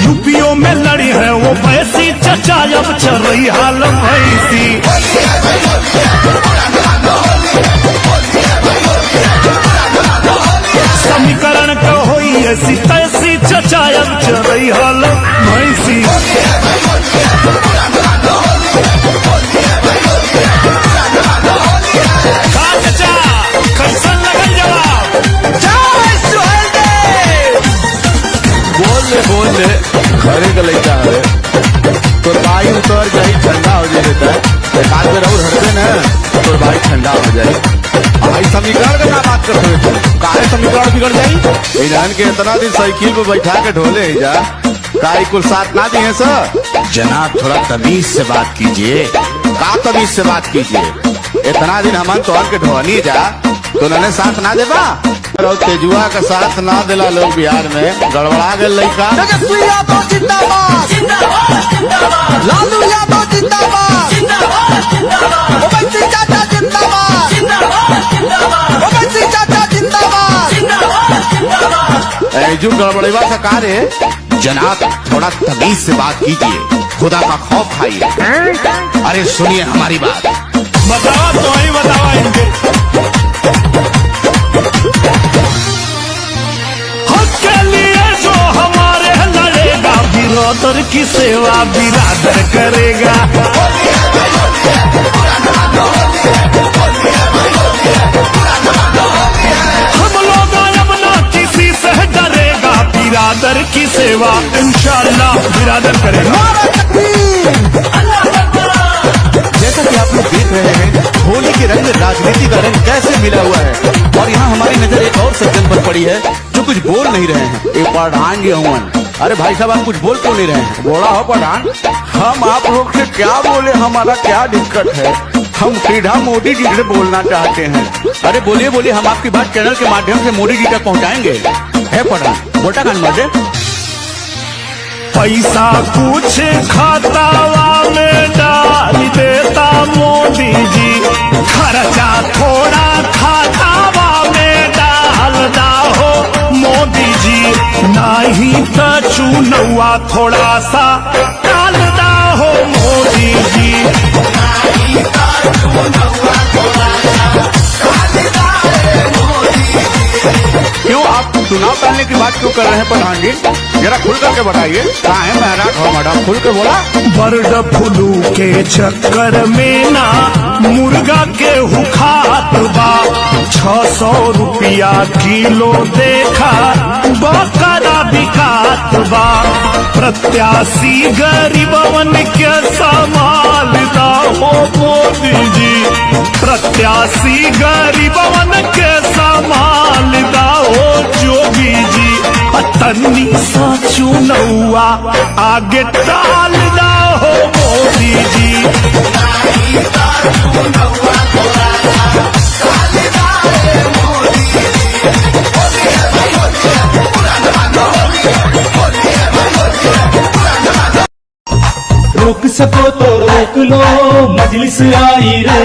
UPO में लड़ी है वो भैंसी, चचा अब चल रही हाल भैंसी। समीकरण का होई ऐसी तैसी, चचा अब चल रही हाल भैंसी। कैसन लगल जवाब? बोल दे घरे का लड़का है तो भाई उतर जाए ठंडा हो जाए देता है। एक हाथ में रहू हटते न तो भाई ठंडा हो जाए। भाई समीकरण का क्या बात करते हो तुम? काहे समीकरण बिगड़ जाये? ईरान के इतना दिन साइकिल पे बैठा के ढोले ही जा काई कुल साथ ना दिए सर। जनाब थोड़ा तमीज से बात कीजिए। का तमीज से बात कीजिए? इतना दिन हमन तोहर के ढोनी जा तो उन्होंने साथ ना देबा और तेजुआ का साथ ना दिला लोग बिहार में गड़बड़ा गए लड़का। तेजस्वी यादव जिंदाबाद, लालू यादव जिंदाबाद, ओवैसी चाचा जिंदाबाद, ओवैसी चाचा जिंदाबाद। जो गड़बड़ेवा सरकार है। जनाब थोड़ा तमीज से बात कीजिए, खुदा का खौफ खाइए। अरे सुनिए हमारी बात। बतावा तो ही बतावा इनके हक के लिए जो हमारे लड़ेगा, बिरादर की सेवा बिरादर करेगा। हम लोग अब ना किसी से डरेगा, बिरादर की सेवा इंशाअल्लाह बिरादर करेगा। जैसा कि आप लोग देख रहे हैं होली के रंग में राजनीति का रंग कैसे मिला हुआ है। और यहाँ हमारी नजर एक और सज्जन पर पड़ी है जो कुछ बोल नहीं रहे हैं। एक प्रधान जी हुआ। अरे भाई साहब आप कुछ बोल क्यों नहीं रहे हैं? बोला हो प्रधान। हम आप लोग से क्या बोले, हमारा क्या दिक्कत है? हम सीधा मोदी जी से बोलना चाहते हैं। अरे बोलिए बोलिए, हम आपकी बात चैनल के माध्यम से मोदी जी तक पहुँचाएंगे। है प्रधान बोलता कान मर्दे। पैसा कुछ खातावा में डाल देता मोदी जी, खर्चा थोड़ा खातावा में डालदा हो मोदी जी। नहीं तो चुनौआ थोड़ा सा डालदा हो मोदी जी। क्यों आप चुनाव टालने की बात क्यों कर रहे हैं प्रधान जी? जरा खुल करके बताइए। कहाँ है महराज हो मैडम? खुल के बोला। बर्ड फ्लू के चक्कर में ना मुर्गा के हुखात बा, 600 रुपया किलो देखा बकरा बिकात बा। प्रत्याशी गरीबवन के संभालता हो मोदी जी, प्रत्याशी गरीबवन के संभालता हो जोगी जी। तन्नी सा चुनौआ आगे टालदा हो मोदी जी। रोक सको तो रोक लो, मजलिस आई रे,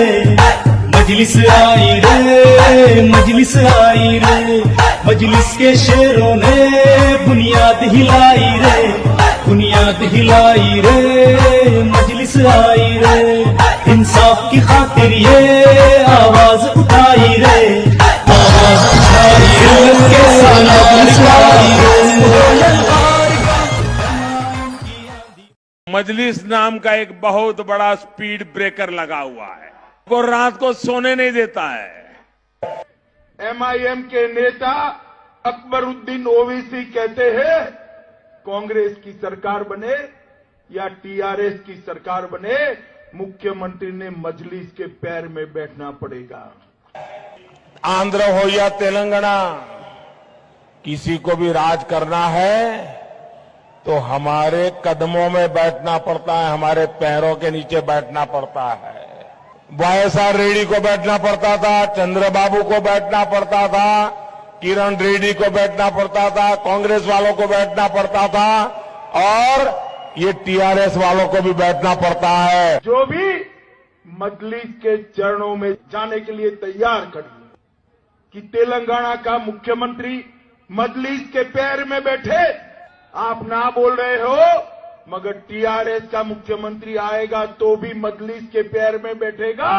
मजलिस आई रे, मजलिस आई रे। मजलिस के शेरों ने बुनियाद हिलाई रे, बुनियाद हिलाई रे। मजलिस आई रे, इंसाफ की खातिर ये आवाज उठाई रे, आवाज उठाई रे। मजलिस नाम का एक बहुत बड़ा स्पीड ब्रेकर लगा हुआ है, वो रात को सोने नहीं देता है। एमआईएम के नेता अकबरुद्दीन ओवैसी कहते हैं कांग्रेस की सरकार बने या टीआरएस की सरकार बने, मुख्यमंत्री ने मजलिस के पैर में बैठना पड़ेगा। आंध्र हो या तेलंगाना, किसी को भी राज करना है तो हमारे कदमों में बैठना पड़ता है, हमारे पैरों के नीचे बैठना पड़ता है। वाईएसआर रेड्डी को बैठना पड़ता था, चंद्रबाबू को बैठना पड़ता था, किरण रेड्डी को बैठना पड़ता था, कांग्रेस वालों को बैठना पड़ता था और ये टीआरएस वालों को भी बैठना पड़ता है। जो भी मजलिस के चरणों में जाने के लिए तैयार खड़ी कि तेलंगाना का मुख्यमंत्री मजलिस के पैर में बैठे, आप ना बोल रहे हो, मगर टीआरएस का मुख्यमंत्री आएगा तो भी मजलिस के पैर में बैठेगा,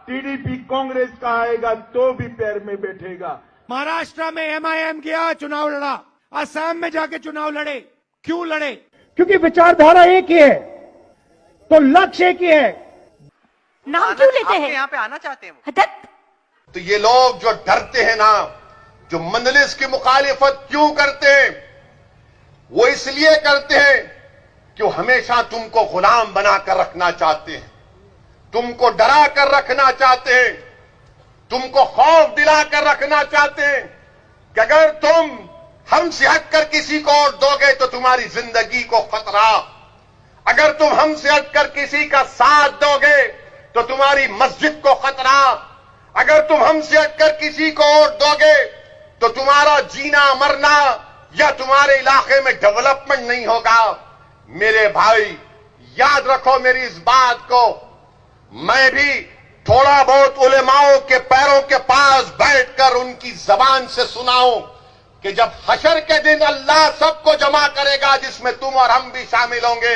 टीडीपी कांग्रेस का आएगा तो भी पैर में बैठेगा। महाराष्ट्र में एमआईएम गया, चुनाव लड़ा, असम में जाके चुनाव लड़े। क्यों लड़े? क्योंकि विचारधारा एक ही है, तो लक्ष्य एक ही है। नाम क्यों लेते हैं? यहाँ पे आना चाहते हैं वो। तो ये लोग जो डरते हैं ना, जो मंजलिस की मुखालिफत क्यों करते हैं, वो इसलिए करते हैं कि वो हमेशा तुमको गुलाम बनाकर रखना चाहते हैं, तुमको डरा कर रखना चाहते हैं, तुमको खौफ दिलाकर रखना चाहते हैं कि अगर तुम हमसे हटकर किसी को और दोगे तो तुम्हारी जिंदगी को खतरा, अगर तुम हमसे हटकर किसी का साथ दोगे तो तुम्हारी मस्जिद को खतरा, अगर तुम हमसे हटकर किसी को और दोगे तो तुम्हारा जीना मरना या तुम्हारे इलाके में डेवलपमेंट नहीं होगा। मेरे भाई, याद रखो मेरी इस बात को। मैं भी थोड़ा बहुत उलेमाओं के पैरों के पास बैठकर उनकी जबान से सुनाऊं कि जब हशर के दिन अल्लाह सबको जमा करेगा, जिसमें तुम और हम भी शामिल होंगे,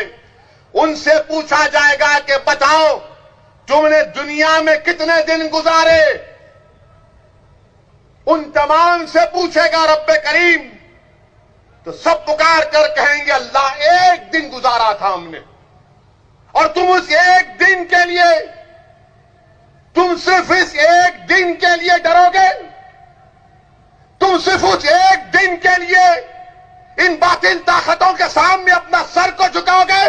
उनसे पूछा जाएगा कि बताओ तुमने दुनिया में कितने दिन गुजारे। उन तमाम से पूछेगा रब्बे करीम, तो सब पुकार कर कहेंगे अल्लाह एक दिन गुजारा था हमने। और तुम उस एक दिन के लिए, तुम सिर्फ इस एक दिन के लिए डरोगे, तुम सिर्फ उस एक दिन के लिए इन बातिल ताकतों के सामने अपना सर को झुकाओगे,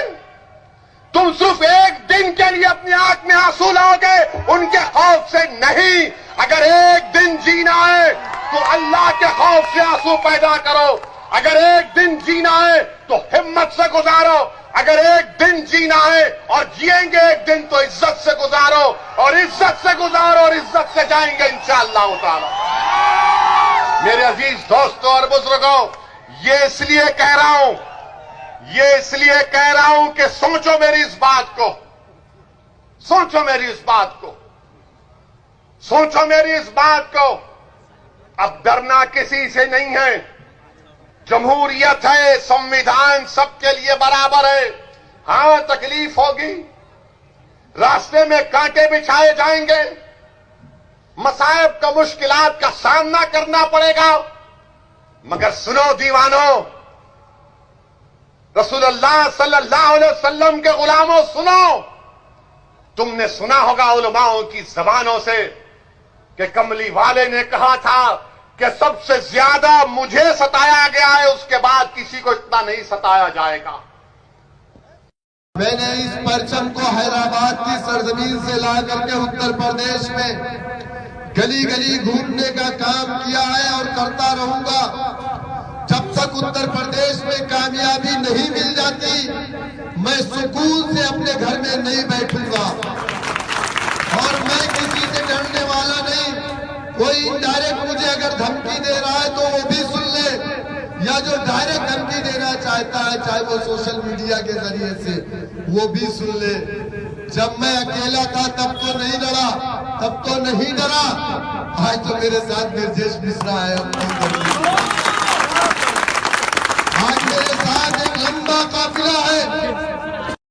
तुम सिर्फ एक दिन के लिए अपनी आंख में आंसू लाओगे उनके खौफ से नहीं। अगर एक दिन जीना है तो अल्लाह के खौफ से आंसू पैदा करो, अगर एक दिन जीना है तो हिम्मत से गुजारो, अगर एक दिन जीना है और जिएंगे एक दिन तो इज्जत से गुजारो, और इज्जत से गुजारो और इज्जत से जाएंगे इंशाअल्लाह ताला। मेरे अजीज दोस्तों और बुजुर्गों, ये इसलिए कह रहा हूं, ये इसलिए कह रहा हूं कि सोचो मेरी इस बात को, सोचो मेरी इस बात को, सोचो मेरी इस बात को। अब डरना किसी से नहीं है, जमहूरियत है, संविधान सबके लिए बराबर है। हां, तकलीफ होगी, रास्ते में कांटे बिछाए जाएंगे, मसाइब का, मुश्किलात का सामना करना पड़ेगा, मगर सुनो दीवानों, रसूलुल्लाह सल्लल्लाहु अलैहि वसल्लम के गुलामों, सुनो। तुमने सुना होगा उलमाओं की जबानों से कि कमली वाले ने कहा था कि सबसे ज्यादा मुझे सताया गया है, उसके बाद किसी को इतना नहीं सताया जाएगा। मैंने इस परचम को हैदराबाद की सरजमीन से ला करके उत्तर प्रदेश में गली गली घूमने का काम किया है और करता रहूंगा। जब तक उत्तर प्रदेश में कामयाबी नहीं मिल जाती, मैं सुकून से अपने घर में नहीं बैठूंगा। और मैं किसी से डरने वाला नहीं। कोई इनडायरेक्ट मुझे अगर धमकी दे रहा है तो वो भी सुन ले, या जो डायरेक्ट धमकी देना चाहता है, चाहे वो सोशल मीडिया के जरिए से, वो भी सुन ले। जब मैं अकेला था तब तो नहीं डरा, तब तो नहीं डरा। आज तो मेरे साथ ब्रजेश मिश्रा है।